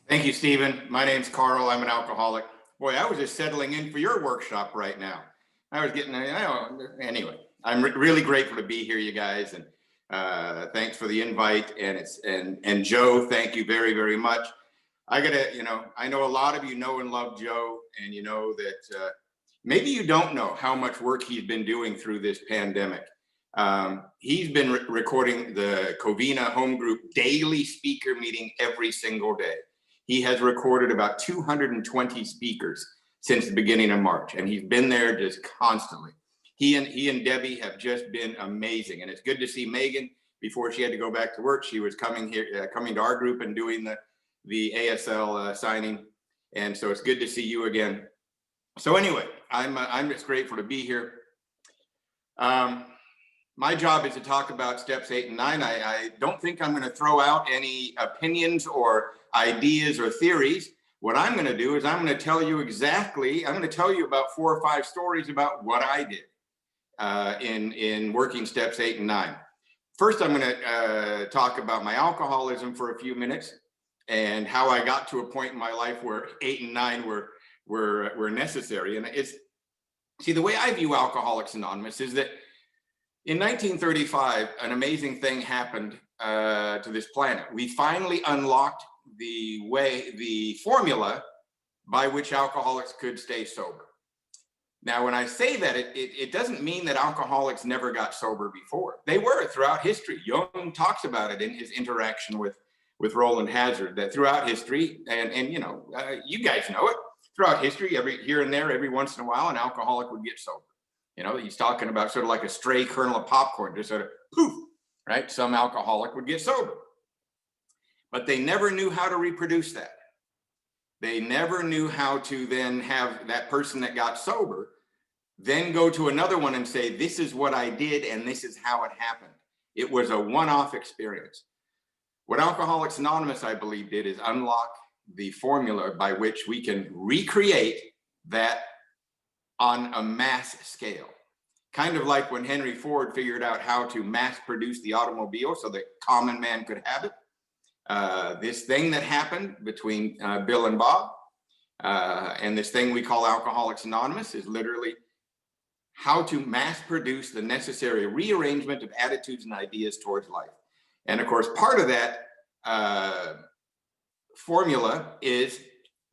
Thank you, Stephen. My name's Karl. I'm an alcoholic. Boy, I was just settling in for your workshop right now. I was getting, anyway, I'm really grateful to be here, you guys, and thanks for the invite. And Joe, thank you very, very much. I know a lot of you know and love Joe, and you know that maybe you don't know how much work he's been doing through this pandemic. He's been recording the Covina home group daily speaker meeting every single day. He has recorded about 220 speakers since the beginning of March, and he's been there just constantly. He and Debbie have just been amazing, and it's good to see Megan. Before she had to go back to work, she was coming to our group and doing the ASL signing, and so it's good to see you again. So anyway, I'm just grateful to be here. My job is to talk about steps 8 and 9. I don't think I'm going to throw out any opinions or ideas or theories. What I'm going to do is I'm going to tell you about 4 or 5 stories about what I did in working steps 8 and 9. First, I'm going to talk about my alcoholism for a few minutes and how I got to a point in my life where 8 and 9 were necessary. And see, the way I view Alcoholics Anonymous is that in 1935, an amazing thing happened to this planet. We finally unlocked the formula by which alcoholics could stay sober. Now, when I say that, it doesn't mean that alcoholics never got sober before. They were throughout history. Jung talks about it in his interaction with Roland Hazard, that throughout history, and you know, you guys know it, throughout history, here and there, every once in a while, an alcoholic would get sober. You know, he's talking about sort of like a stray kernel of popcorn, just sort of poof, right? Some alcoholic would get sober. But they never knew how to reproduce that. They never knew how to then have that person that got sober then go to another one and say, this is what I did and this is how it happened. It was a one-off experience. What Alcoholics Anonymous, I believe, did is unlock the formula by which we can recreate that on a mass scale. Kind of like when Henry Ford figured out how to mass produce the automobile so that common man could have it. This thing that happened between Bill and Bob and this thing we call Alcoholics Anonymous is literally how to mass produce the necessary rearrangement of attitudes and ideas towards life. And of course, part of that formula is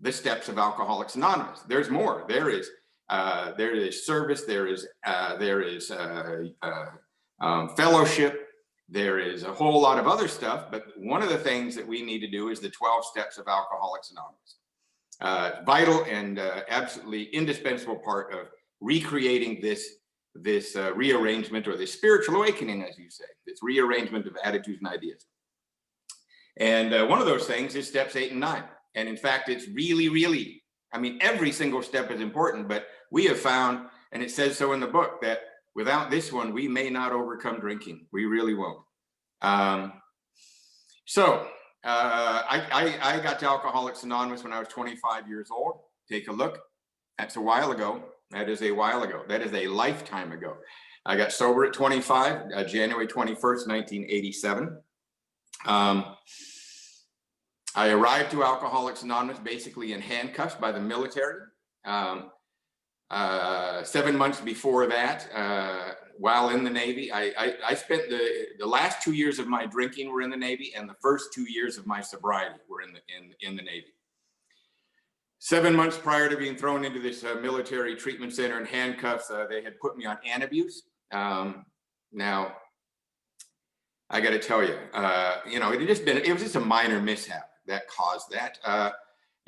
the steps of Alcoholics Anonymous. There's more. There is service, there is fellowship, there is a whole lot of other stuff, but one of the things that we need to do is the 12 steps of Alcoholics Anonymous. Vital and absolutely indispensable part of recreating this rearrangement, or this spiritual awakening, as you say, this rearrangement of attitudes and ideas. And one of those things is steps 8 and 9. And in fact, it's really, I mean, every single step is important, but we have found, and it says so in the book, that without this one, we may not overcome drinking. We really won't. I got to Alcoholics Anonymous when I was 25 years old. Take a look. That's a while ago. That is a while ago. That is a lifetime ago. I got sober at 25, January 21st, 1987. I arrived to Alcoholics Anonymous basically in handcuffs by the military. 7 months before that, while in the Navy, I spent the last 2 years of my drinking were in the Navy, and the first 2 years of my sobriety were in the Navy. 7 months prior to being thrown into this military treatment center in handcuffs, they had put me on antabuse. Now, I got to tell you, you know, it was just a minor mishap that caused that.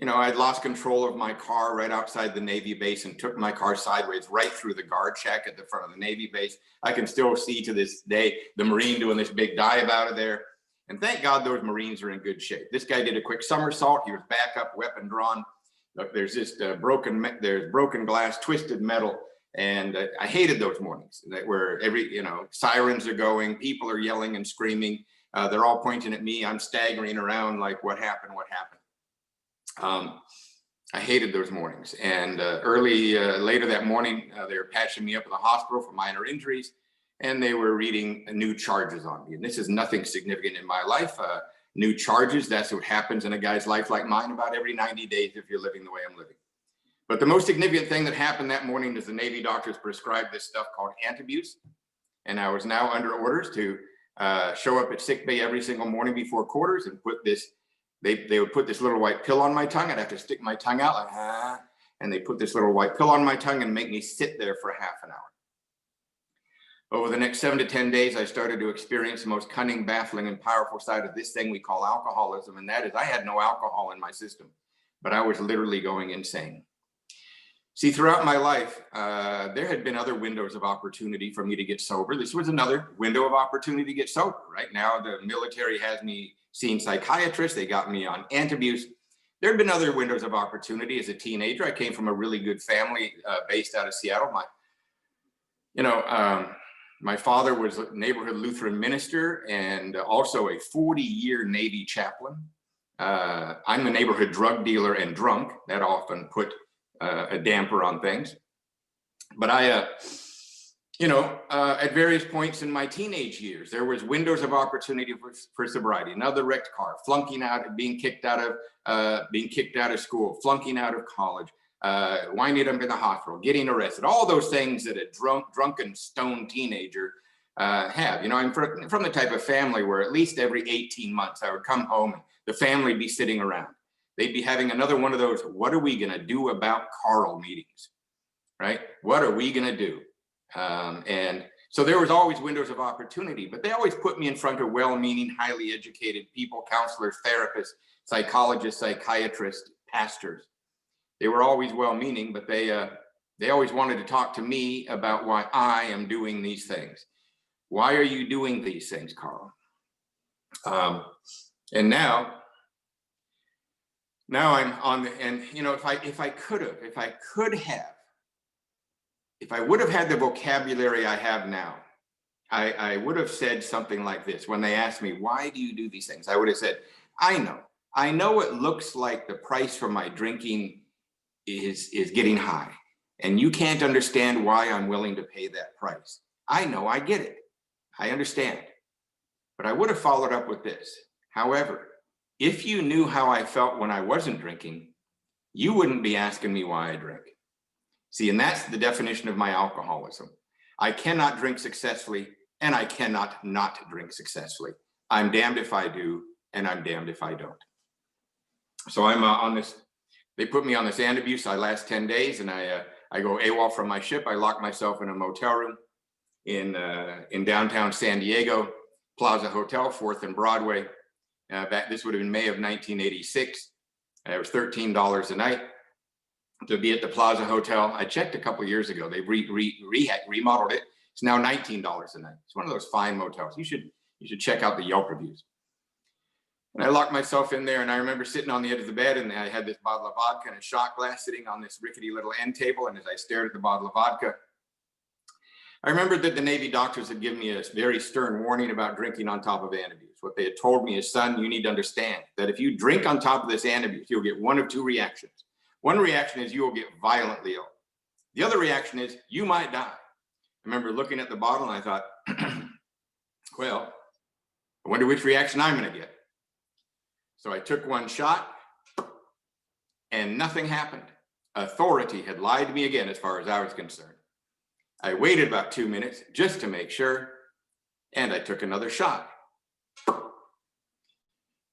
You know, I'd lost control of my car right outside the Navy base and took my car sideways right through the guard shack at the front of the Navy base. I can still see to this day the Marine doing this big dive out of there. And thank God those Marines are in good shape. This guy did a quick somersault. He was back up, weapon drawn. Look, there's just broken glass, twisted metal. And I hated those mornings that where sirens are going, people are yelling and screaming. They're all pointing at me. I'm staggering around like, what happened? I hated those mornings. And later that morning, they were patching me up at the hospital for minor injuries, and they were reading new charges on me. And this is nothing significant in my life. new charges. That's what happens in a guy's life like mine about every 90 days if you're living the way I'm living. But the most significant thing that happened that morning is the Navy doctors prescribed this stuff called antabuse. And I was now under orders to show up at sick bay every single morning before quarters and put this, they would put this little white pill on my tongue. I'd have to stick my tongue out like, and they put this little white pill on my tongue and make me sit there for half an hour. Over the next 7 to 10 days, I started to experience the most cunning, baffling, and powerful side of this thing we call alcoholism. And that is, I had no alcohol in my system, but I was literally going insane. See, throughout my life, there had been other windows of opportunity for me to get sober. This was another window of opportunity to get sober. Right now, the military has me seeing psychiatrists. They got me on antabuse. There had been other windows of opportunity as a teenager. I came from a really good family based out of Seattle. My father was a neighborhood Lutheran minister and also a 40-year Navy chaplain. I'm a neighborhood drug dealer and drunk. That often put a damper on things. But at various points in my teenage years, there was windows of opportunity for sobriety. Another wrecked car, flunking out, being kicked out of school, flunking out of college, winding up in the hospital, getting arrested, all those things that a drunken, stoned teenager have. I'm from the type of family where at least every 18 months I would come home and the family would be sitting around. They'd be having another one of those, what are we going to do about Karl meetings, right? What are we going to do? And so there was always windows of opportunity, but they always put me in front of well-meaning, highly educated people, counselors, therapists, psychologists, psychiatrists, pastors. They were always well-meaning, but they always wanted to talk to me about why I am doing these things. Why are you doing these things, Karl? And now I'm on the, and if I would have had the vocabulary I have now, I would have said something like this. When they asked me, why do you do these things? I would have said, I know it looks like the price for my drinking is getting high, and you can't understand why I'm willing to pay that price. I know, I get it. I understand. But I would have followed up with this. However, if you knew how I felt when I wasn't drinking, you wouldn't be asking me why I drink. See, and that's the definition of my alcoholism. I cannot drink successfully, and I cannot not drink successfully. I'm damned if I do, and I'm damned if I don't. So I'm on this, they put me on this antabuse. I last 10 days, and I go AWOL from my ship. I lock myself in a motel room in downtown San Diego, Plaza Hotel, 4th and Broadway. This would have been May of 1986. It was $13 a night to be at the Plaza Hotel. I checked a couple of years ago. They remodeled it. It's now $19 a night. It's one of those fine motels. You should check out the Yelp reviews. And I locked myself in there, and I remember sitting on the edge of the bed, and I had this bottle of vodka and a shot glass sitting on this rickety little end table. And as I stared at the bottle of vodka, I remembered that the Navy doctors had given me a very stern warning about drinking on top of antabuse. What they had told me is, son, you need to understand that if you drink on top of this antabuse, you'll get one of two reactions. One reaction is you will get violently ill. The other reaction is you might die. I remember looking at the bottle and I thought, well, I wonder which reaction I'm going to get. So I took one shot and nothing happened. Authority had lied to me again as far as I was concerned. I waited about 2 minutes just to make sure, and I took another shot.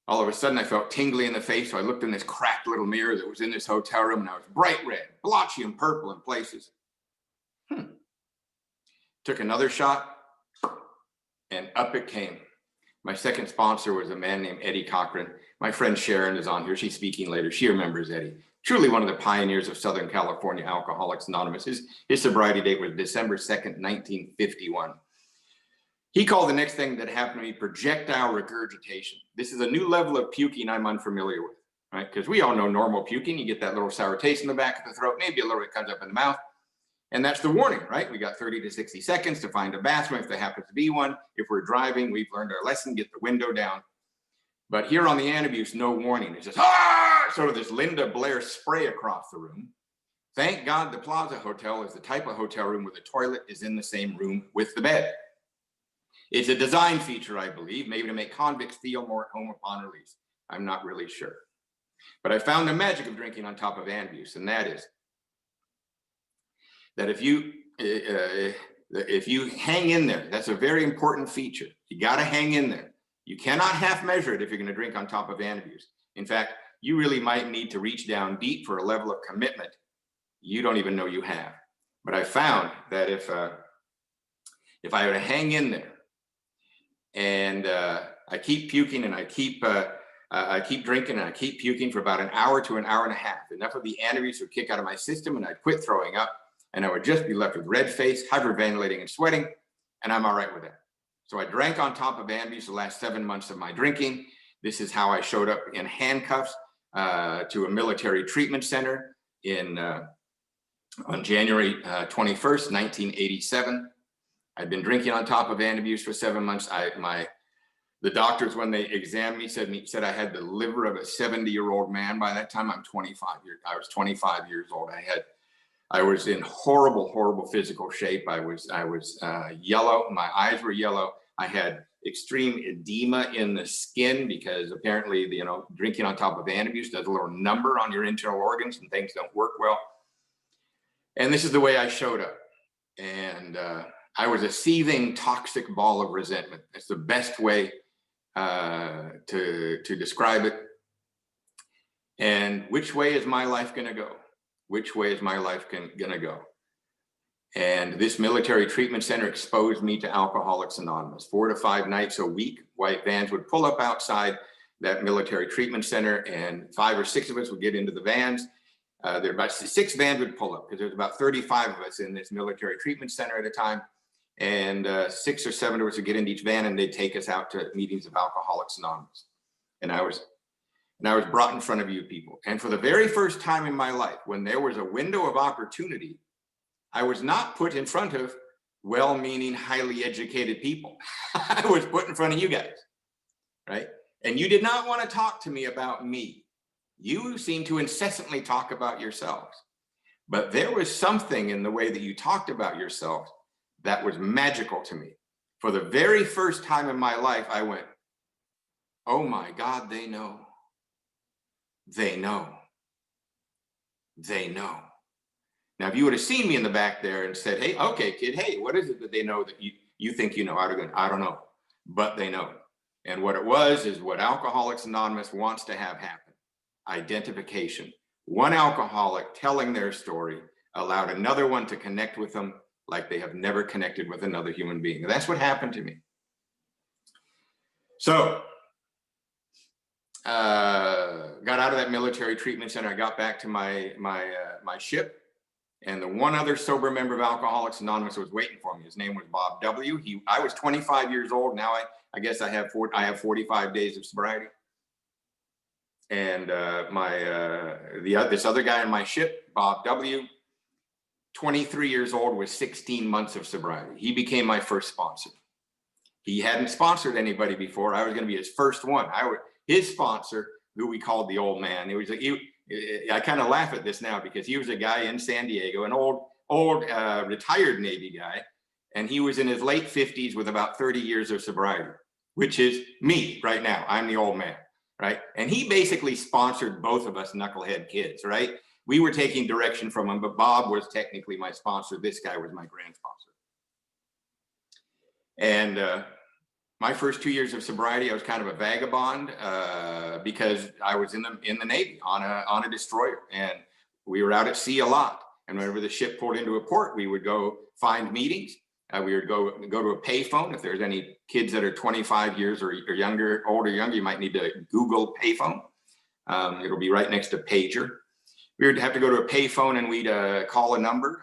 All of a sudden I felt tingly in the face, so I looked in this cracked little mirror that was in this hotel room, and I was bright red, blotchy and purple in places. Took another shot, and up it came. My second sponsor was a man named Eddie Cochran. My friend Sharon is on here. She's speaking later. She remembers Eddie. Truly one of the pioneers of Southern California Alcoholics Anonymous. His sobriety date was December 2nd, 1951. He called the next thing that happened to me projectile regurgitation. This is a new level of puking I'm unfamiliar with, right? Because we all know normal puking. You get that little sour taste in the back of the throat, maybe a little bit comes up in the mouth. And that's the warning, right? We got 30 to 60 seconds to find a bathroom if there happens to be one. If we're driving, we've learned our lesson, get the window down. But here on the antabuse, no warning. It's just, sort of this Linda Blair spray across the room. Thank God the Plaza Hotel is the type of hotel room where the toilet is in the same room with the bed. It's a design feature, I believe, maybe to make convicts feel more at home upon release. I'm not really sure. But I found the magic of drinking on top of Antabuse, and that is that if you hang in there, that's a very important feature. You got to hang in there. You cannot half measure it if you're going to drink on top of Antabuse. In fact, you really might need to reach down deep for a level of commitment you don't even know you have. But I found that if I were to hang in there and I keep puking and I keep drinking and I keep puking for about an hour to an hour and a half, enough of the Antabuse would kick out of my system and I'd quit throwing up and I would just be left with red face, hyperventilating and sweating, and I'm all right with that. So I drank on top of Antabuse the last 7 months of my drinking. This is how I showed up in handcuffs to a military treatment center on January 21st, 1987. I'd been drinking on top of Antabuse for 7 months. The doctors, when they examined me, said I had the liver of a 70-year-old man. By that time, I was 25 years old. I was in horrible, horrible physical shape. I was yellow. My eyes were yellow. I had extreme edema in the skin because apparently, drinking on top of Antabuse does a little number on your internal organs and things don't work well. And this is the way I showed up. And I was a seething, toxic ball of resentment. That's the best way to describe it. And which way is my life going to go? Which way is my life going to go? And this military treatment center exposed me to Alcoholics Anonymous. 4 to 5 nights a week, white vans would pull up outside that military treatment center, and 5 or 6 of us would get into the vans. There were about 6 vans would pull up because there's about 35 of us in this military treatment center at a time. And 6 or 7 of us would get into each van and they'd take us out to meetings of Alcoholics Anonymous. And I was brought in front of you people. And for the very first time in my life, when there was a window of opportunity, I was not put in front of well-meaning, highly educated people. I was put in front of you guys, right? And you did not want to talk to me about me. You seem to incessantly talk about yourselves. But there was something in the way that you talked about yourself that was magical to me. For the very first time in my life, I went, oh my God, they know. They know. They know. Now, if you would have seen me in the back there and said, hey, okay, kid, hey, what is it that they know that you think you know? I don't know, but they know. And what it was is what Alcoholics Anonymous wants to have happen. Identification. One alcoholic telling their story allowed another one to connect with them like they have never connected with another human being. And that's what happened to me. So, got out of that military treatment center. I got back to my ship, and the one other sober member of Alcoholics Anonymous was waiting for me. His name was Bob W. I was 25 years old. Now I guess I have 45 days of sobriety. And this other guy on my ship, Bob W., 23 years old, with 16 months of sobriety. He became my first sponsor. He hadn't sponsored anybody before. I was going to be his first one. His sponsor, who we called the old man. I kind of laugh at this now because he was a guy in San Diego, an old retired Navy guy, and he was in his late 50s with about 30 years of sobriety, which is me right now. I'm the old man, right? And he basically sponsored both of us knucklehead kids, right? We were taking direction from him, but Bob was technically my sponsor. This guy was my grand sponsor. And my first 2 years of sobriety, I was kind of a vagabond because I was in the Navy on a destroyer, and we were out at sea a lot. And whenever the ship pulled into a port, we would go find meetings. We would go to a payphone. If there's any kids that are 25 years or younger, older, younger, you might need to Google payphone. It'll be right next to pager. We would have to go to a payphone and we'd call a number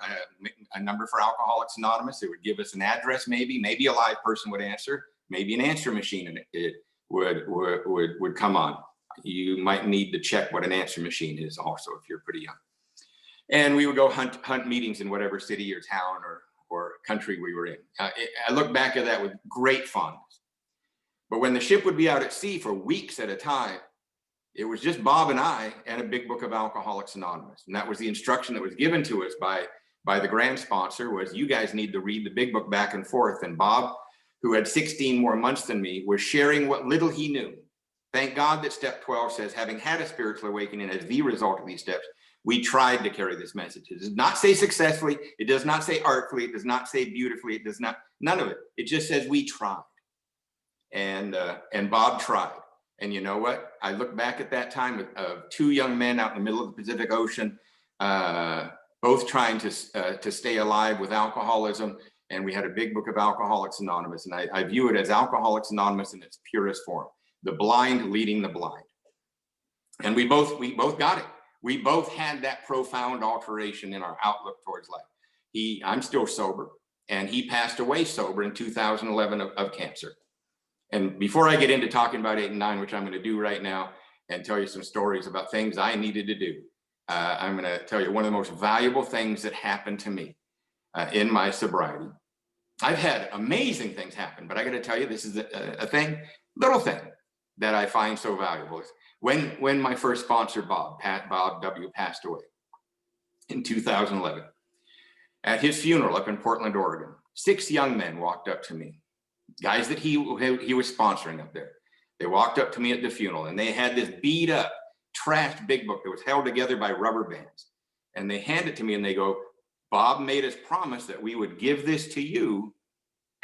for Alcoholics Anonymous. It would give us an address, maybe a live person would answer. Maybe an answer machine and it would come on. You might need to check what an answer machine is also if you're pretty young. And we would go hunt meetings in whatever city or town or country we were in. I look back at that with great fondness. But when the ship would be out at sea for weeks at a time, it was just Bob and I and a big book of Alcoholics Anonymous. And that was the instruction that was given to us by the grand sponsor, was you guys need to read the big book back and forth. And Bob, who had 16 more months than me, was sharing what little he knew. Thank God that step 12 says, having had a spiritual awakening as the result of these steps, we tried to carry this message. It does not say successfully. It does not say artfully. It does not say beautifully. It does not, none of it. It just says we tried. And Bob tried. And you know what? I look back at that time of two young men out in the middle of the Pacific Ocean, both trying to stay alive with alcoholism. And we had a big book of Alcoholics Anonymous. And I view it as Alcoholics Anonymous in its purest form, the blind leading the blind. And we both got it. We both had that profound alteration in our outlook towards life. I'm still sober, and he passed away sober in 2011 of cancer. And before I get into talking about 8 and 9, which I'm going to do right now, and tell you some stories about things I needed to do, I'm going to tell you one of the most valuable things that happened to me in my sobriety. I've had amazing things happen, but I got to tell you, this is a little thing that I find so valuable. When my first sponsor, Bob W., passed away in 2011, at his funeral up in Portland, Oregon, 6 young men walked up to me, guys that he was sponsoring up there. They walked up to me at the funeral, and they had this beat up, trashed big book that was held together by rubber bands. And they hand it to me and they go, Bob made us promise that we would give this to you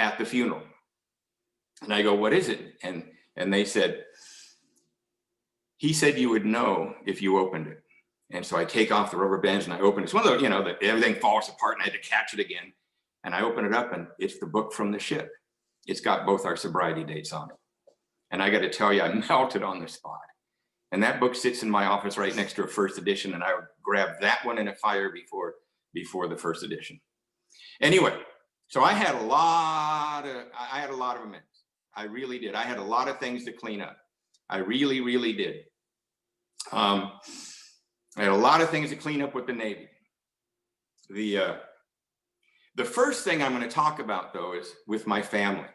at the funeral. And I go, what is it? And they said, he said you would know if you opened it. And so I take off the rubber bands and I open it. It's one of those, that everything falls apart and I had to catch it again. And I open it up and it's the book from the ship. It's got both our sobriety dates on it. And I got to tell you, I melted on the spot. And that book sits in my office right next to a first edition. And I would grab that one in a fire before the first edition. Anyway, so I had a lot of amends. I really did. I had a lot of things to clean up. I really, really did. I had a lot of things to clean up with the Navy. The first thing I'm going to talk about, though, is with my family,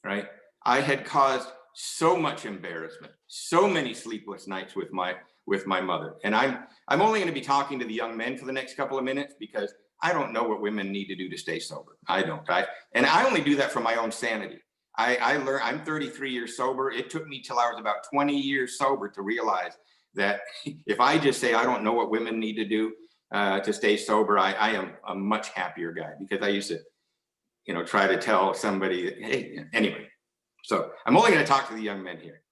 right? I had caused so much embarrassment, so many sleepless nights with my mother. And I'm only going to be talking to the young men for the next couple of minutes because I don't know what women need to do to stay sober. I don't. And I only do that for my own sanity. I learned, I'm 33 years sober. It took me till I was about 20 years sober to realize that if I just say, I don't know what women need to do to stay sober, I am a much happier guy, because I used to, try to tell somebody, hey, anyway. So I'm only going to talk to the young men here.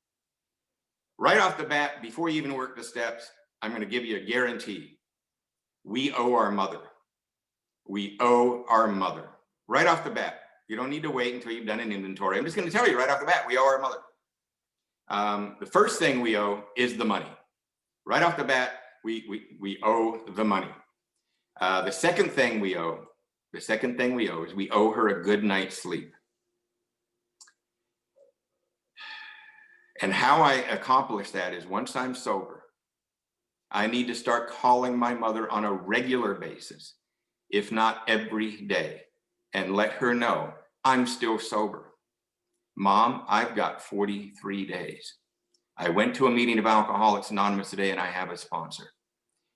Right off the bat, before you even work the steps, I'm going to give you a guarantee. We owe our mother. We owe our mother. Right off the bat. You don't need to wait until you've done an inventory. I'm just going to tell you right off the bat, we owe our mother. The first thing we owe is the money. Right off the bat, we owe the money. The second thing we owe is we owe her a good night's sleep. And how I accomplish that is, once I'm sober, I need to start calling my mother on a regular basis, if not every day, and let her know I'm still sober. Mom, I've got 43 days. I went to a meeting of Alcoholics Anonymous today and I have a sponsor.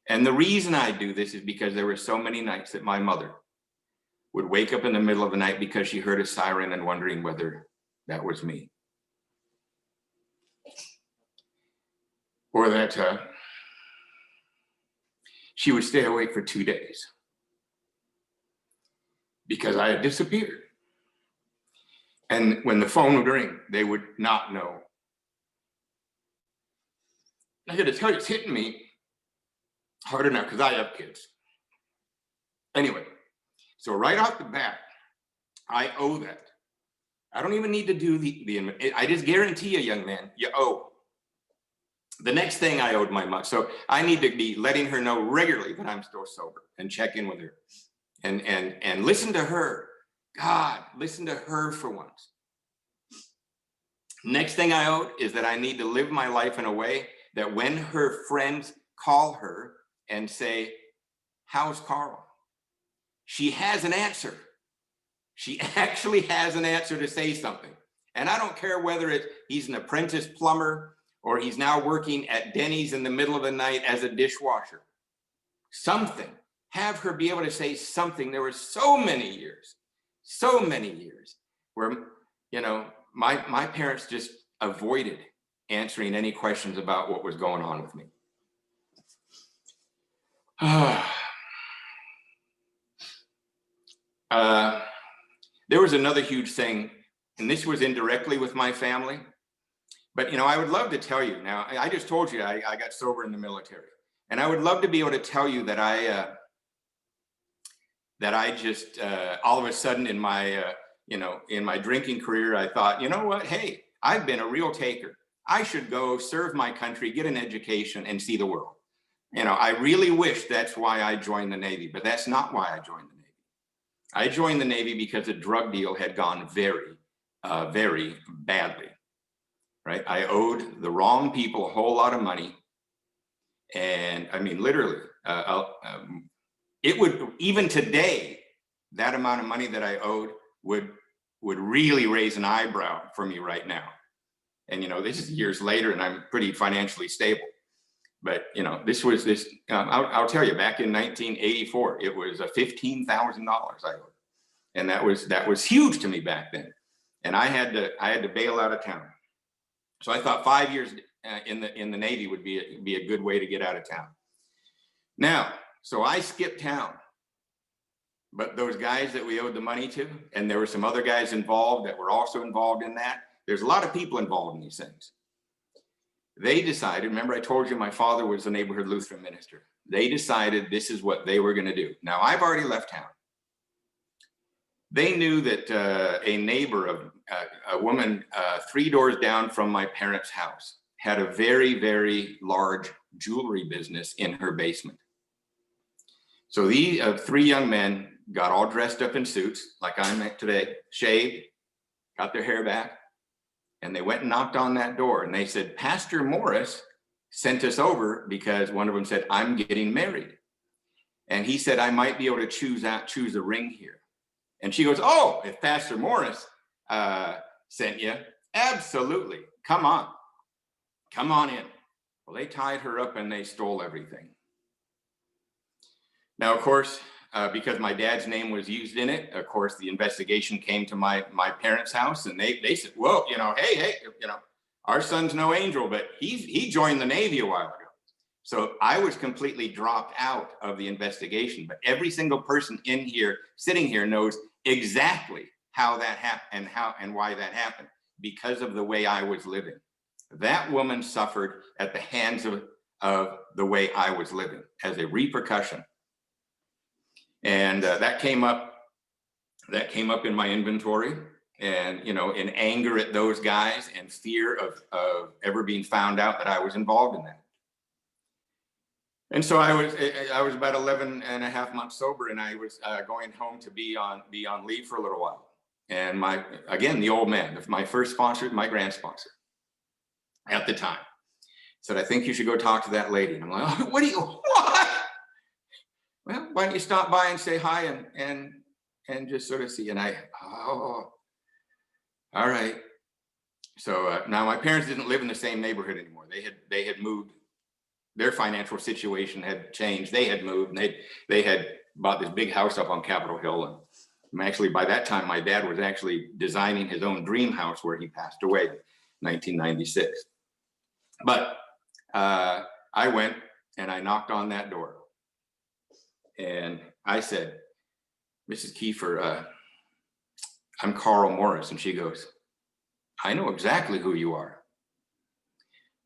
And the reason I do this is because there were so many nights that my mother would wake up in the middle of the night because she heard a siren and wondering whether that was me. Or that she would stay awake for 2 days because I had disappeared. And when the phone would ring, they would not know. I got to tell you, it's hitting me hard enough because I have kids. Anyway, so right off the bat, I owe that. I don't even need to do I just guarantee you, young man, you owe. The next thing I owed my mother, so I need to be letting her know regularly that I'm still sober and check in with her and listen to her. God, listen to her for once. Next thing I owed is that I need to live my life in a way that when her friends call her and say, how's Karl? She has an answer. She actually has an answer to say something. And I don't care whether he's an apprentice plumber or he's now working at Denny's in the middle of the night as a dishwasher. Something. Have her be able to say something. There were so many years where you know, my parents just avoided answering any questions about what was going on with me. There was another huge thing, and this was indirectly with my family. But, you know, I would love to tell you now, I just told you I got sober in the military, and I would love to be able to tell you that I just all of a sudden in my you know, in my drinking career, I thought, you know what, hey, I've been a real taker. I should go serve my country, get an education, and see the world. You know, I really wish that's why I joined the Navy, but that's not why I joined the Navy. I joined the Navy because a drug deal had gone very, very badly, right? I owed the wrong people a whole lot of money. And I mean, literally, it would, even today, that amount of money that I owed would really raise an eyebrow for me right now. And, you know, this is years later and I'm pretty financially stable. But, you know, this was this, I'll tell you, back in 1984, it was $15,000 I owed. And that was huge to me back then. And I had to bail out of town. So I thought 5 years in the Navy would be a good way to get out of town. Now, so I skipped town. But those guys that we owed the money to, and there were some other guys involved that were also involved in that. There's a lot of people involved in these things. They decided, remember I told you my father was a neighborhood Lutheran minister. They decided this is what they were going to do. Now I've already left town. They knew that a neighbor of a woman 3 doors down from my parents' house had a very, very large jewelry business in her basement. So these 3 young men got all dressed up in suits like I'm at today, shaved, got their hair back, and they went and knocked on that door. And they said, Pastor Morris sent us over because one of them said, I'm getting married. And he said, I might be able to choose a ring here. And she goes, oh, if Pastor Morris sent you, absolutely, come on in. Well, they tied her up and they stole everything. Now, of course, because my dad's name was used in it, of course, the investigation came to my parents' house, and they said, "Whoa, you know, hey, you know, our son's no angel, but he joined the Navy a while ago." So I was completely dropped out of the investigation. But every single person in here, sitting here, knows exactly how that happened and why that happened, because of the way I was living. That woman suffered at the hands of the way I was living as a repercussion. And that came up in my inventory, and, you know, in anger at those guys and fear of ever being found out that I was involved in that. And so I was about 11 and a half months sober, and I was going home to be on leave for a little while. And again, the old man, my first sponsor, my grand sponsor at the time, said, I think you should go talk to that lady. And I'm like, oh, what? Well, why don't you stop by and say hi and just sort of see. And all right. So now my parents didn't live in the same neighborhood anymore. They had moved. Their financial situation had changed. They had moved, and they had bought this big house up on Capitol Hill. And actually, by that time, my dad was actually designing his own dream house where he passed away in 1996. But I went and I knocked on that door. And I said, Mrs. Kiefer, I'm Karl Morris. And she goes, I know exactly who you are.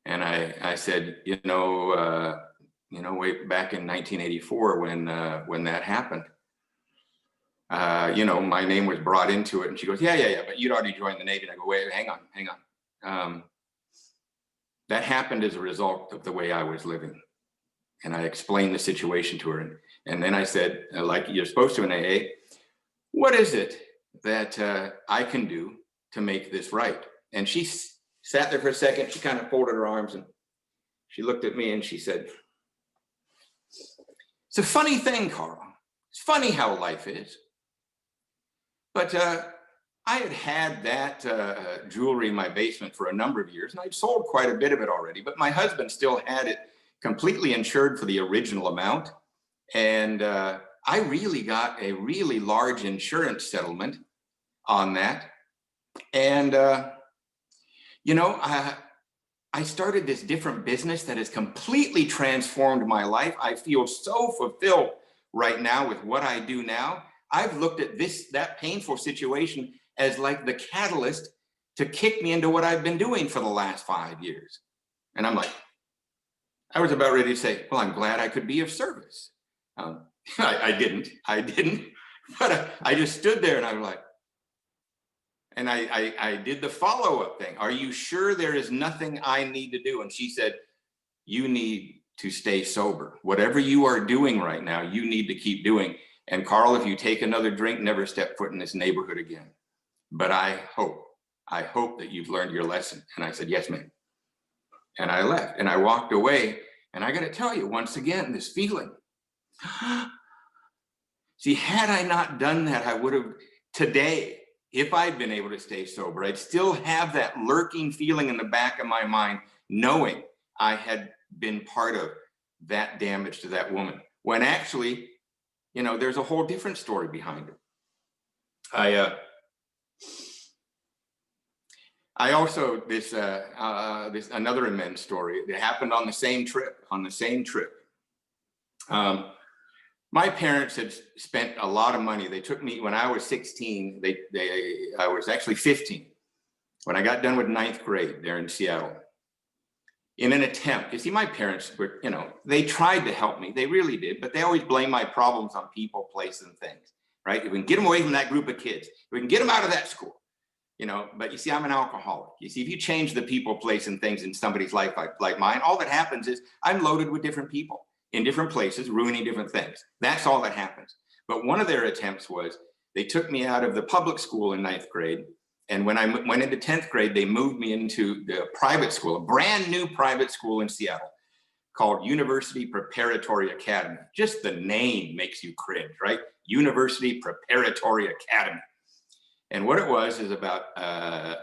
And I said, you know, way back in 1984 when that happened, you know, my name was brought into it. And she goes, yeah, but you'd already joined the Navy. And I go, wait, hang on. That happened as a result of the way I was living. And I explained the situation to her. And then I said, like you're supposed to in AA, what is it that I can do to make this right? And she sat there for a second. She kind of folded her arms and she looked at me and she said, it's a funny thing, Karl. It's funny how life is. But I had that jewelry in my basement for a number of years, and I'd sold quite a bit of it already, but my husband still had it completely insured for the original amount. And I really got a really large insurance settlement on that. And, I started this different business that has completely transformed my life. I feel so fulfilled right now with what I do now. I've looked at that painful situation as like the catalyst to kick me into what I've been doing for the last 5 years. And I'm like, I was about ready to say, well, I'm glad I could be of service. I didn't, but I just stood there and I was like, and I did the follow-up thing. Are you sure there is nothing I need to do? And she said, you need to stay sober. Whatever you are doing right now, you need to keep doing. And Karl, if you take another drink, never step foot in this neighborhood again. But I hope that you've learned your lesson. And I said, yes, ma'am. And I left and I walked away. And I got to tell you, once again, this feeling. See, had I not done that, I would have today, if I'd been able to stay sober, I'd still have that lurking feeling in the back of my mind, knowing I had been part of that damage to that woman. When actually, there's a whole different story behind it. I also, this another immense story that happened on the same trip, my parents had spent a lot of money. They took me when I was 16. I was actually 15 when I got done with 9th grade there in Seattle. In an attempt, you see, my parents were, they tried to help me. They really did, but they always blame my problems on people, place, and things. Right? If we can get them away from that group of kids, we can get them out of that school. But you see, I'm an alcoholic. You see, if you change the people, place, and things in somebody's life like mine, all that happens is I'm loaded with different people in different places, ruining different things. That's all that happens. But one of their attempts was they took me out of the public school in 9th grade. And when I went into 10th grade, they moved me into the private school, a brand new private school in Seattle called University Preparatory Academy. Just the name makes you cringe, right? University Preparatory Academy. And what it was is about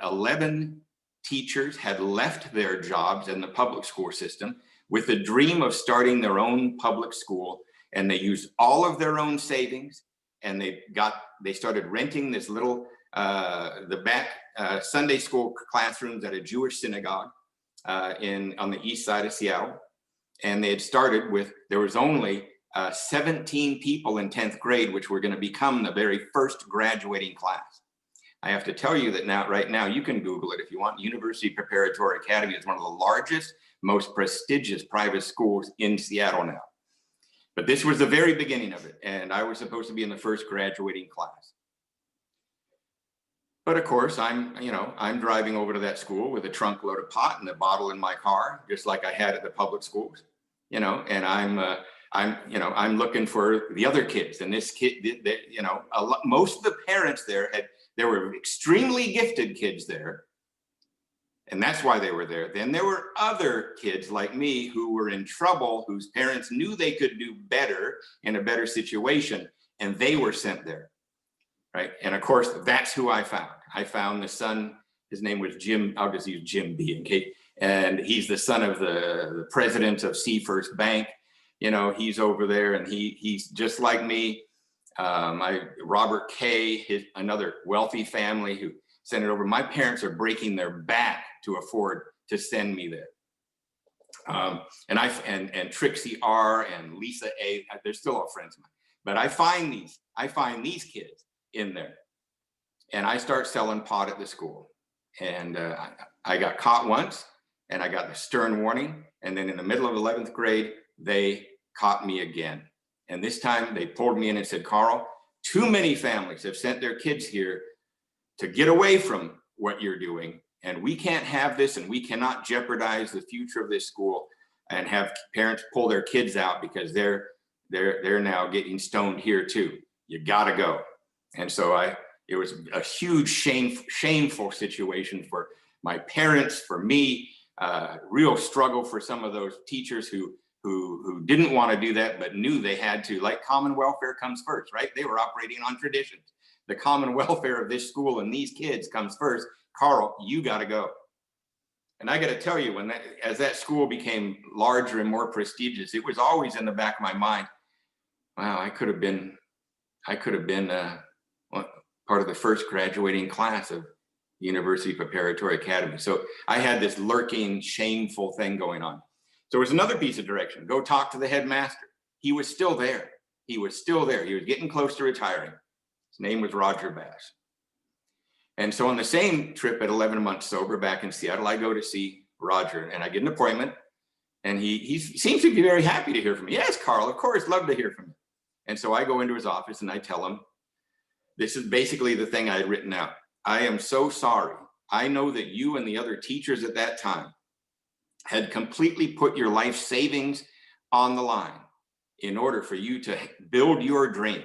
11 teachers had left their jobs in the public school system with the dream of starting their own public school. And they used all of their own savings, and they started renting this little, the back Sunday school classrooms at a Jewish synagogue on the east side of Seattle. And they had started with, there was only 17 people in 10th grade, which were going to become the very first graduating class. I have to tell you that right now, you can Google it if you want. University Preparatory Academy is one of the largest, most prestigious private schools in Seattle now. But this was the very beginning of it. And I was supposed to be in the first graduating class. But of course, I'm driving over to that school with a trunk load of pot and a bottle in my car, just like I had at the public schools, and I'm looking for the other kids. And this kid, most of the parents there were extremely gifted kids there. And that's why they were there. Then there were other kids like me who were in trouble, whose parents knew they could do better in a better situation, and they were sent there, right? And of course, that's who I found. I found the son, his name was Jim, I'll just use Jim B, okay? And he's the son of the president of C First Bank. He's over there, and he's just like me. Robert K, another wealthy family who sent it over. My parents are breaking their back to afford to send me there. And Trixie R and Lisa A, they're still all friends of mine. But I find these kids in there, and I start selling pot at the school. And I got caught once, and I got the stern warning. And then in the middle of 11th grade, they caught me again. And this time they pulled me in and said, Karl, too many families have sent their kids here to get away from what you're doing. And we can't have this, and we cannot jeopardize the future of this school and have parents pull their kids out because they're now getting stoned here too. You gotta go. And so it was a huge shameful situation for my parents, for me, real struggle for some of those teachers who didn't want to do that, but knew they had to. Like, common welfare comes first, right? They were operating on traditions. The common welfare of this school and these kids comes first. Karl, you got to go. And I got to tell you, as that school became larger and more prestigious, it was always in the back of my mind, wow, I could have been part of the first graduating class of University Preparatory Academy. So I had this lurking, shameful thing going on. So it was another piece of direction. Go talk to the headmaster. He was still there. He was still there. He was getting close to retiring. His name was Roger Bass. And so on the same trip at 11 months sober back in Seattle, I go to see Roger and I get an appointment, and he seems to be very happy to hear from me. Yes, Karl, of course, love to hear from you. And so I go into his office and I tell him, this is basically the thing I had written out. I am so sorry. I know that you and the other teachers at that time had completely put your life savings on the line in order for you to build your dream.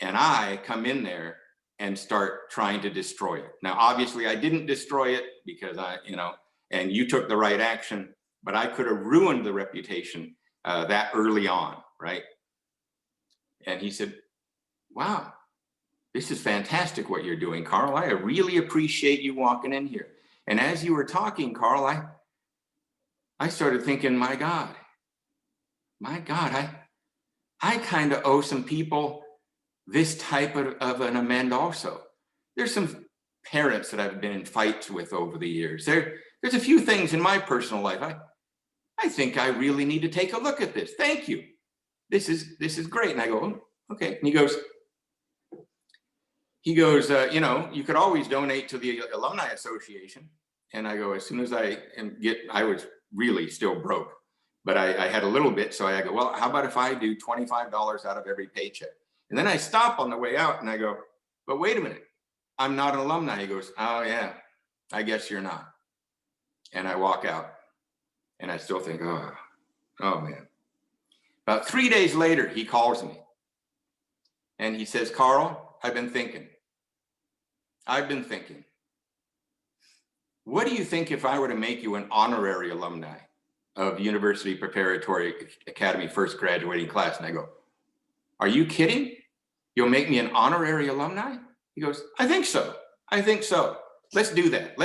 And I come in there and start trying to destroy it. Now, obviously I didn't destroy it because and you took the right action, but I could have ruined the reputation that early on, right? And he said, wow, this is fantastic what you're doing, Karl. I really appreciate you walking in here. And as you were talking, Karl, I started thinking, my God, I kind of owe some people this type of an amend also. There's some parents that I've been in fights with over the years. There's a few things in my personal life. I think I really need to take a look at this. Thank you. This is great. And I go, oh, okay. And he goes, you could always donate to the Alumni Association. And I go, as soon as I was really still broke, but I had a little bit. So I go, well, how about if I do $25 out of every paycheck? And then I stop on the way out and I go, but wait a minute, I'm not an alumni. He goes, oh yeah, I guess you're not. And I walk out and I still think, oh man. About 3 days later, he calls me and he says, Karl, I've been thinking. What do you think if I were to make you an honorary alumni of University Preparatory Academy first graduating class? And I go, are you kidding? You'll make me an honorary alumni? He goes, I think so. Let's do that.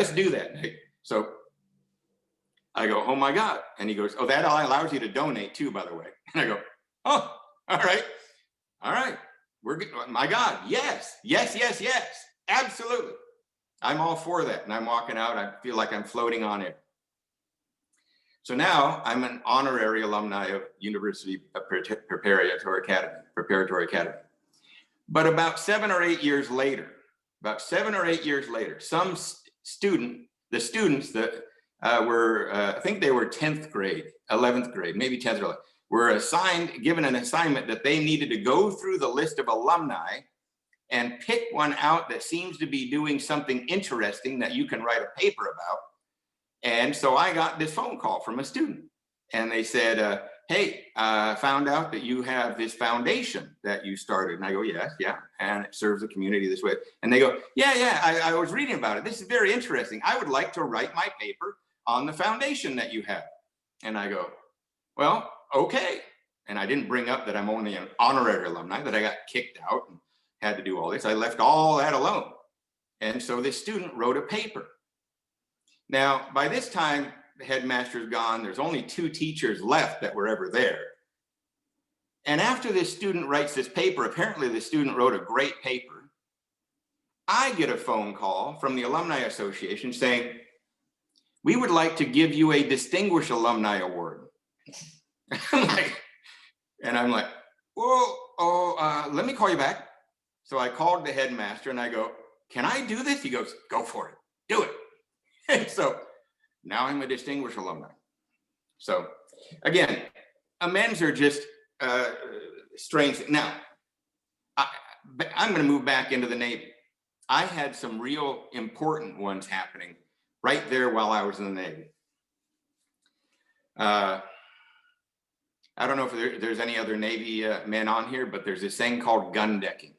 So I go, oh my God. And he goes, oh, that allows you to donate too, by the way. And I go, oh, all right. We're good. My God, yes, absolutely. I'm all for that. And I'm walking out, I feel like I'm floating on air. So now I'm an honorary alumni of University Preparatory Academy. But about 7 or 8 years later, some the students that were, I think they were 10th grade, 11th grade, maybe 10th or 11th, were given an assignment that they needed to go through the list of alumni and pick one out that seems to be doing something interesting that you can write a paper about. And so I got this phone call from a student and they said, hey, found out that you have this foundation that you started. And I go, yes, yeah. And it serves the community this way. And they go, yeah, I was reading about it. This is very interesting. I would like to write my paper on the foundation that you have. And I go, well, okay. And I didn't bring up that I'm only an honorary alumni, that I got kicked out and had to do all this. I left all that alone. And so this student wrote a paper. Now, by this time, the headmaster's gone. There's only 2 teachers left that were ever there. And after this student writes this paper, apparently the student wrote a great paper. I get a phone call from the Alumni Association saying, we would like to give you a Distinguished Alumni Award. I'm like, whoa, let me call you back. So I called the headmaster and I go, can I do this? He goes, go for it, do it. And so now I'm a distinguished alumni. So again, amends are just strange. Now, I'm going to move back into the Navy. I had some real important ones happening right there while I was in the Navy. I don't know if there's any other Navy men on here, but there's this thing called gun decking.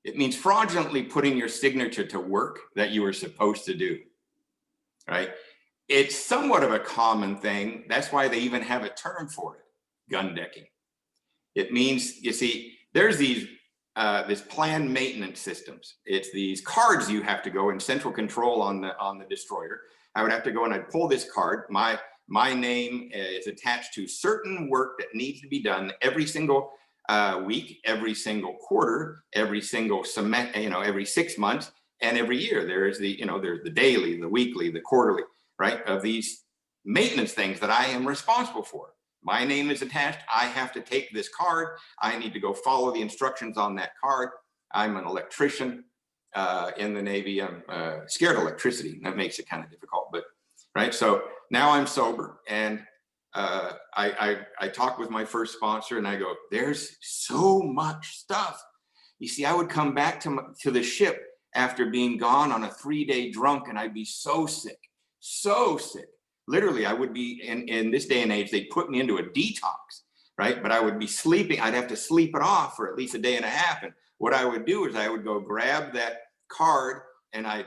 It means fraudulently putting your signature to work that you were supposed to do, right? It's somewhat of a common thing. That's why they even have a term for it, gun decking. It means, you see, there's these this planned maintenance systems. It's these cards you have to go in central control on the destroyer. I would have to go and I'd pull this card. My name is attached to certain work that needs to be done every single week, every single quarter, every single semester, every 6 months, And every year there is the, there's the daily, the weekly, the quarterly, right, of these maintenance things that I am responsible for. My name is attached. I have to take this card. I need to go follow the instructions on that card. I'm an electrician in the Navy. I'm scared of electricity. That makes it kind of difficult, but right. So now I'm sober, and I talked with my first sponsor, and I go, there's so much stuff. You see, I would come back to the ship after being gone on a 3-day drunk, and I'd be so sick. Literally, I would be in this day and age, they put me into a detox, right? But I would be sleeping. I'd have to sleep it off for at least a day and a half. And what I would do is I would go grab that card, and I'd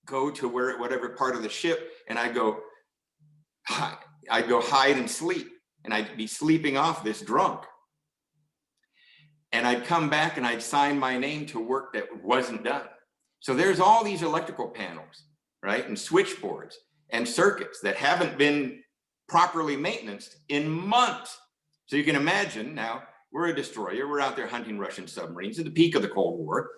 go to whatever part of the ship, and I'd go hide and sleep, and I'd be sleeping off this drunk. And I'd come back and I'd sign my name to work that wasn't done. So there's all these electrical panels, right? And switchboards and circuits that haven't been properly maintained in months. So you can imagine, now we're a destroyer, we're out there hunting Russian submarines at the peak of the Cold War,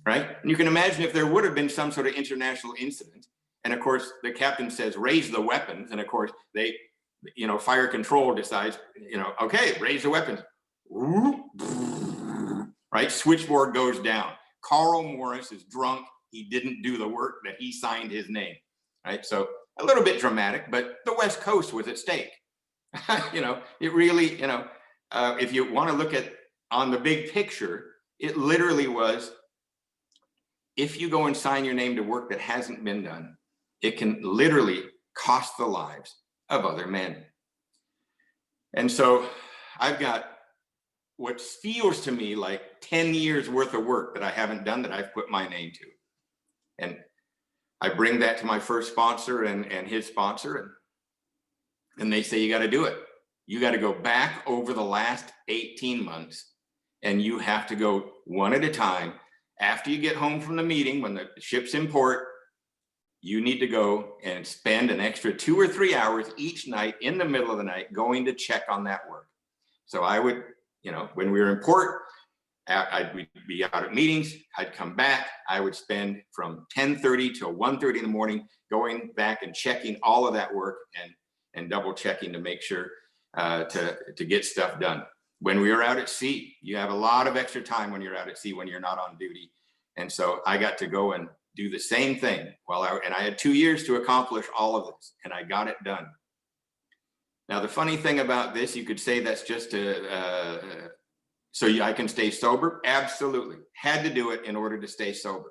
right? And you can imagine if there would have been some sort of international incident, and of course the captain says, raise the weapons, and of course they, fire control decides, okay, raise the weapons, right? Switchboard goes down. Karl Morris is drunk. He didn't do the work that he signed his name, right? So a little bit dramatic, but the West Coast was at stake. It really, if you want to look at on the big picture, it literally was, if you go and sign your name to work that hasn't been done, it can literally cost the lives of other men. And so I've got what feels to me like 10 years worth of work that I haven't done that I've put my name to. And I bring that to my first sponsor and his sponsor, and they say, you got to do it. You got to go back over the last 18 months, and you have to go one at a time. After you get home from the meeting, when the ship's in port, you need to go and spend an extra 2 or 3 hours each night in the middle of the night going to check on that work. So I would, when we were in port, I'd be out at meetings, I'd come back, I would spend from 10:30 till 1:30 in the morning going back and checking all of that work and double checking to make sure to get stuff done. When we were out at sea, you have a lot of extra time when you're out at sea when you're not on duty. And so I got to go and do the same thing and I had 2 years to accomplish all of this, and I got it done. Now, the funny thing about this, you could say that's just I can stay sober. Absolutely. Had to do it in order to stay sober.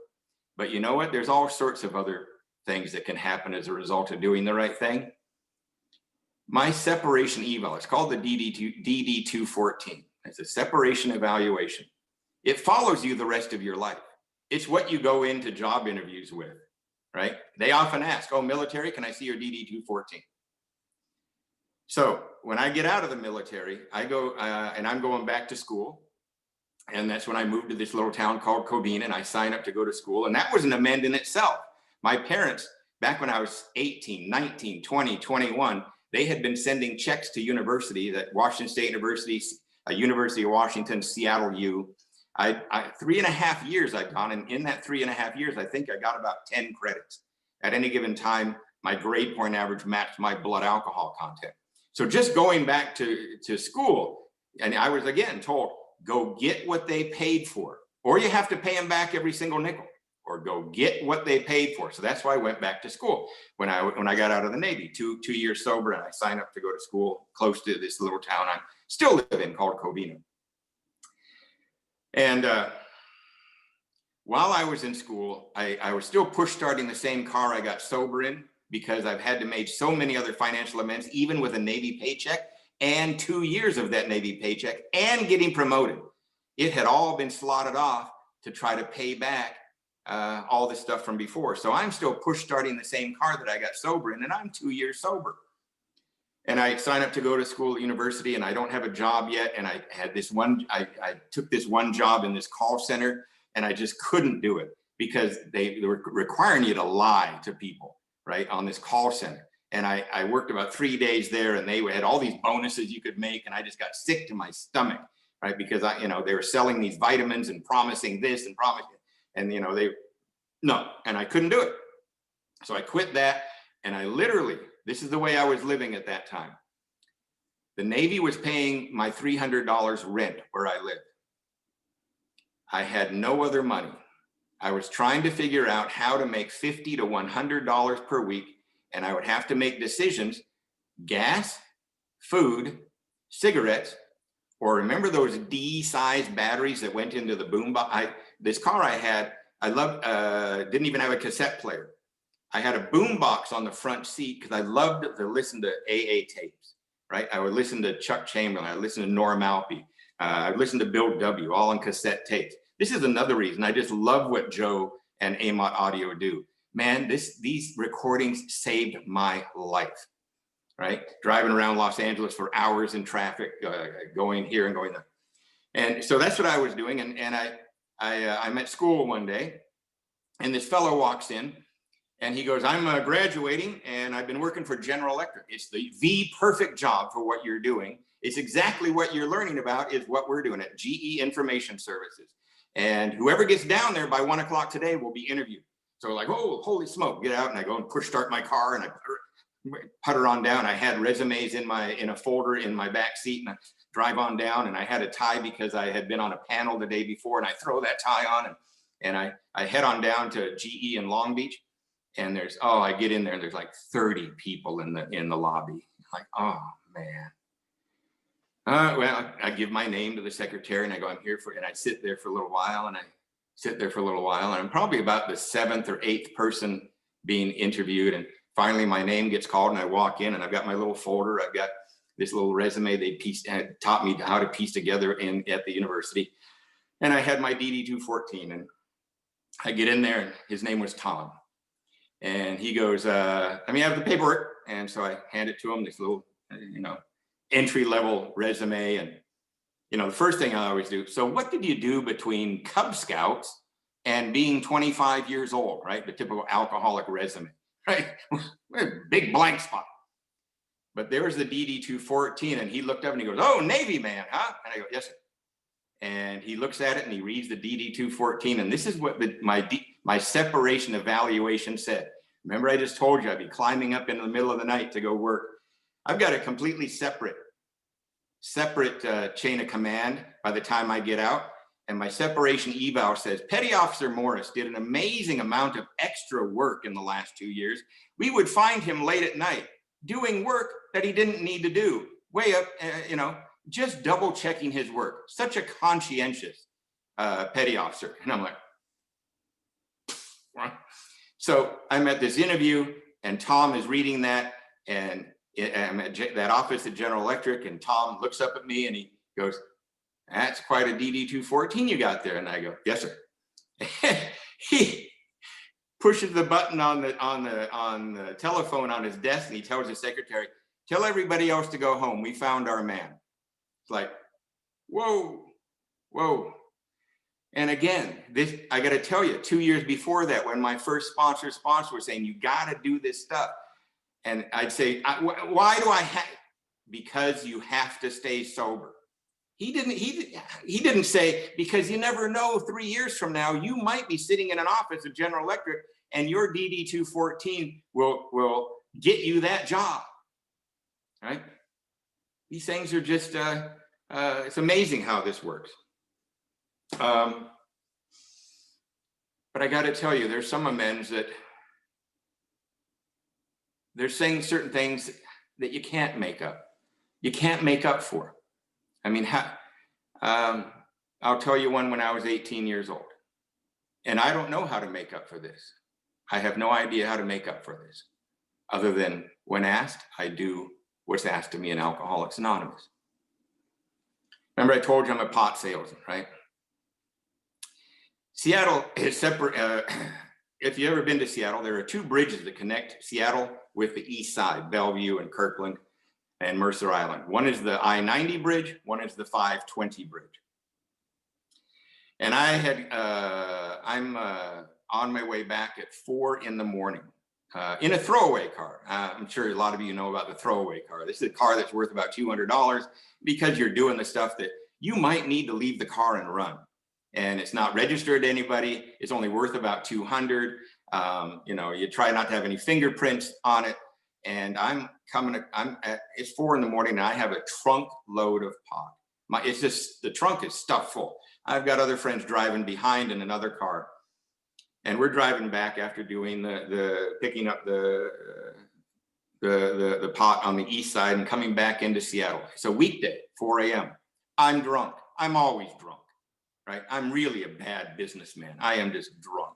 But you know what? There's all sorts of other things that can happen as a result of doing the right thing. My separation eval, it's called the DD-214. It's a separation evaluation. It follows you the rest of your life. It's what you go into job interviews with, right? They often ask, oh, military, can I see your DD-214? So when I get out of the military, I go and I'm going back to school. And that's when I moved to this little town called Covina, and I signed up to go to school. And that was an amend in itself. My parents, back when I was 18, 19, 20, 21, they had been sending checks to universities at Washington State University, University of Washington, Seattle U. 3.5 years I'd gone, and in that 3.5 years, I think I got about 10 credits. At any given time, my grade point average matched my blood alcohol content. So just going back to school, and I was again told, go get what they paid for, or you have to pay them back every single nickel, or go get what they paid for. So that's why I went back to school when I got out of the Navy, two years sober, and I signed up to go to school close to this little town I still live in called Covina. And while I was in school, I was still push starting the same car I got sober in, because I've had to make so many other financial amends, even with a Navy paycheck and 2 years of that Navy paycheck and getting promoted. It had all been slotted off to try to pay back all the stuff from before. So I'm still push starting the same car that I got sober in, and I'm 2 years sober. And I signed up to go to school at university, and I don't have a job yet. And I had this one, I took this one job in this call center, and I just couldn't do it because they were requiring you to lie to people, right, on this call center. And I worked about 3 days there, and they had all these bonuses you could make, and I just got sick to my stomach, right, because they were selling these vitamins and promising this and promising, and they No, and I couldn't do it. So I quit that, and I literally, this is the way I was living at that time. The Navy was paying my $300 rent where I lived. I had no other money. I was trying to figure out how to make $50 to $100 per week, and I would have to make decisions: gas, food, cigarettes, or remember those D-sized batteries that went into the boombox? This car I had, I loved, didn't even have a cassette player. I had a boombox on the front seat because I loved to listen to AA tapes, right? I would listen to Chuck Chamberlain, I would listen to Norm Alpe, I would listen to Bill W., all on cassette tapes. This is another reason I just love what Joe and Amot Audio do. Man, these recordings saved my life, right? Driving around Los Angeles for hours in traffic, going here and going there. And so that's what I was doing. And I'm at school one day, and this fellow walks in, and he goes, I'm graduating, and I've been working for General Electric. It's the perfect job for what you're doing. It's exactly what you're learning about is what we're doing at GE Information Services. And whoever gets down there by 1 o'clock today will be interviewed. So like, oh, holy smoke, get out. And I go and push start my car, and I putter on down. I had resumes in a folder in my back seat, and I drive on down, and I had a tie because I had been on a panel the day before, and I throw that tie on, and I head on down to GE in Long Beach. And I get in there, and there's like 30 people in the lobby. Like, oh man. Well, I give my name to the secretary, and I go, I'm here for, and I sit there for a little while, and I'm probably about the 7th or 8th person being interviewed. And finally my name gets called, and I walk in, and I've got my little folder. I've got this little resume they taught me how to piece together at the university. And I had my DD-214, and I get in there, and his name was Tom. And he goes, I have the paperwork. And so I hand it to him, this little, entry-level resume. And, the first thing I always do, so what did you do between Cub Scouts and being 25 years old, right? The typical alcoholic resume, right? Big blank spot. But there's the DD-214, and he looked up and he goes, oh, Navy man, huh? And I go, yes, sir. And he looks at it, and he reads the DD-214, and this is what my separation evaluation said. Remember, I just told you I'd be climbing up in the middle of the night to go work. I've got a completely separate chain of command by the time I get out. And my separation eval says, Petty Officer Morris did an amazing amount of extra work in the last 2 years. We would find him late at night doing work that he didn't need to do, way up, just double checking his work. Such a conscientious petty officer. And I'm like, what? So I'm at this interview, and Tom is reading that, and I'm at that office at General Electric, and Tom looks up at me and he goes, that's quite a DD-214 you got there. And I go, yes, sir. He pushes the button on the telephone on his desk, and he tells his secretary, tell everybody else to go home. We found our man. It's like, whoa. And again, I got to tell you, 2 years before that, when my first sponsor was saying, you got to do this stuff. And I'd say, why do I have? Because you have to stay sober. He didn't say, because you never know, 3 years from now, you might be sitting in an office of General Electric, and your DD-214 will get you that job, right? These things are just, it's amazing how this works. But I got to tell you, there's some amends that they're saying certain things that you can't make up. You can't make up for. I mean, I'll tell you one when I was 18 years old, and I don't know how to make up for this. I have no idea how to make up for this, other than when asked, I do what's asked of me in Alcoholics Anonymous. Remember, I told you I'm a pot salesman, right? Seattle is separate. If you've ever been to Seattle, there are 2 bridges that connect Seattle with the east side, Bellevue and Kirkland and Mercer Island. One is the I-90 bridge, one is the 520 bridge. And I'm on my way back at 4 in the morning in a throwaway car. I'm sure a lot of you know about the throwaway car. This is a car that's worth about $200 because you're doing the stuff that you might need to leave the car and run. and it's not registered to anybody. It's only worth about 200. You know, you try not to have any fingerprints on it. And it's 4 a.m. and I have a trunk load of pot. It's just, the trunk is stuffed full. I've got other friends driving behind in another car, and we're driving back after doing picking up the pot on the east side and coming back into Seattle. It's a weekday, 4 a.m. I'm drunk. I'm always drunk, right? I'm really a bad businessman. I am just drunk,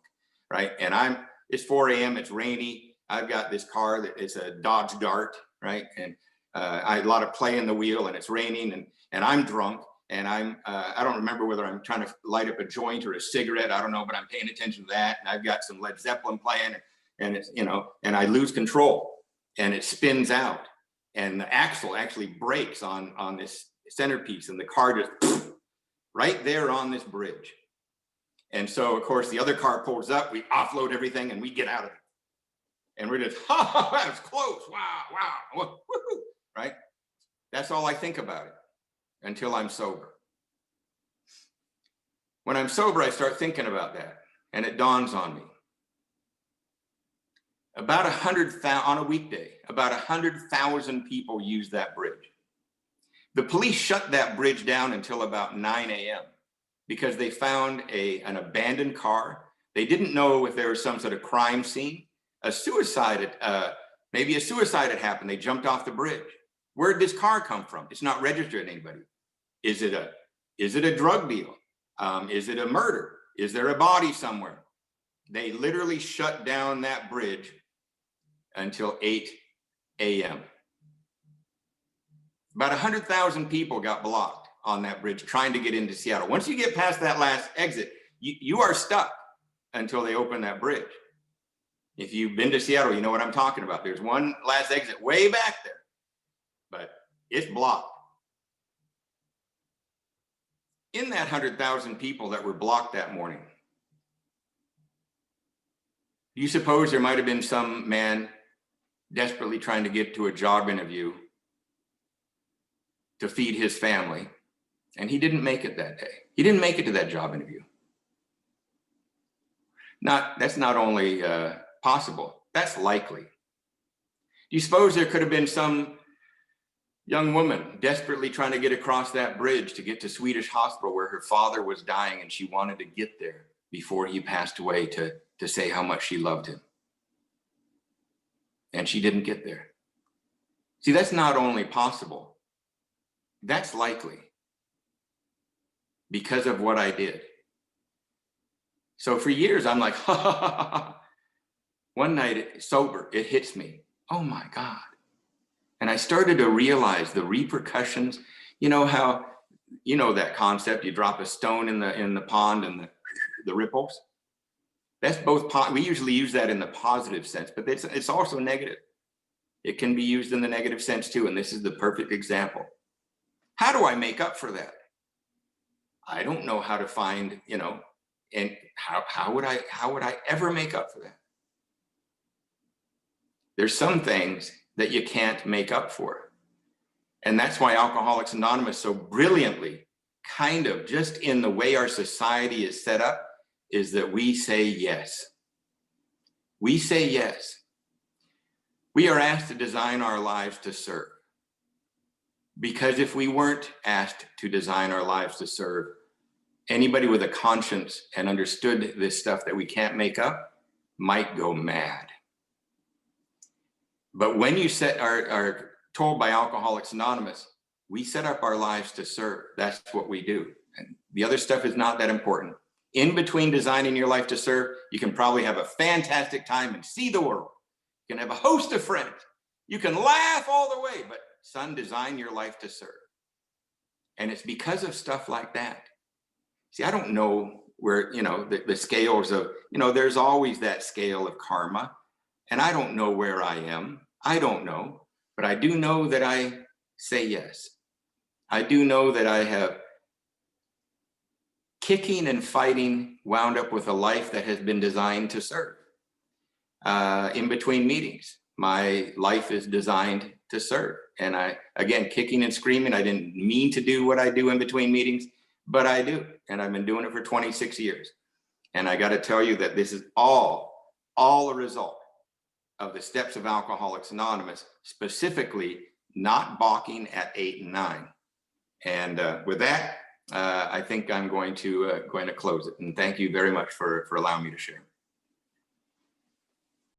right? And it's 4 a.m. It's rainy. I've got this car that is a Dodge Dart, right? And I had a lot of play in the wheel, and it's raining, and I'm drunk, and I don't remember whether I'm trying to light up a joint or a cigarette. I don't know, but I'm paying attention to that. And I've got some Led Zeppelin playing, and it's, you know, and I lose control, and it spins out, and the axle actually breaks on this centerpiece, and the car just right there on this bridge. And so, of course, the other car pulls up, we offload everything, and we get out of it. And we're just, that was close. Wow, woohoo, right? That's all I think about it until I'm sober. When I'm sober, I start thinking about that, and it dawns on me. About 100,000 on a weekday, about 100,000 people use that bridge. The police shut that bridge down until about 9 a.m. because they found an abandoned car. They didn't know if there was some sort of crime scene. Maybe a suicide had happened. They jumped off the bridge. Where did this car come from? It's not registered to anybody. Is it a drug deal? Is it a murder? Is there a body somewhere? They literally shut down that bridge until 8 a.m. About 100,000 people got blocked on that bridge trying to get into Seattle. Once you get past that last exit, you are stuck until they open that bridge. If you've been to Seattle, you know what I'm talking about. There's one last exit way back there, but it's blocked. In that 100,000 people that were blocked that morning, do you suppose there might have been some man desperately trying to get to a job interview to feed his family, and he didn't make it that day? He didn't make it to that job interview. That's not only possible, that's likely. Do you suppose there could have been some young woman desperately trying to get across that bridge to get to Swedish Hospital where her father was dying, and she wanted to get there before he passed away to say how much she loved him? And she didn't get there. See, that's not only possible, that's likely because of what I did. So for years, I'm like, ha, ha, ha, ha. One night, sober, it hits me. Oh my God. And I started to realize the repercussions. You know how, you know that concept, you drop a stone in the pond and the ripples? That's both, we usually use that in the positive sense, but it's also negative. It can be used in the negative sense too, and this is the perfect example. How do I make up for that? I don't know how to find, you know, and how would I ever make up for that? There's some things that you can't make up for. And that's why Alcoholics Anonymous so brilliantly, kind of just in the way our society is set up, is that we say yes. We say yes. We are asked to design our lives to serve. Because if we weren't asked to design our lives to serve, anybody with a conscience and understood this stuff that we can't make up might go mad. But when you are told by Alcoholics Anonymous, we set up our lives to serve. That's what we do. And the other stuff is not that important. In between designing your life to serve, you can probably have a fantastic time and see the world. You can have a host of friends. You can laugh all the way, but son, design your life to serve. And it's because of stuff like that. See, I don't know where, you know, the scales of, you know, there's always that scale of karma. And I don't know where I am. I don't know. But I do know that I say yes. I do know that I have, kicking and fighting, wound up with a life that has been designed to serve. In between meetings, my life is designed to serve. And again, kicking and screaming, I didn't mean to do what I do in between meetings, but I do. And I've been doing it for 26 years. And I got to tell you that this is all a result of the steps of Alcoholics Anonymous, specifically not balking at 8 and 9. And with that, I think I'm going to close it. And thank you very much for allowing me to share.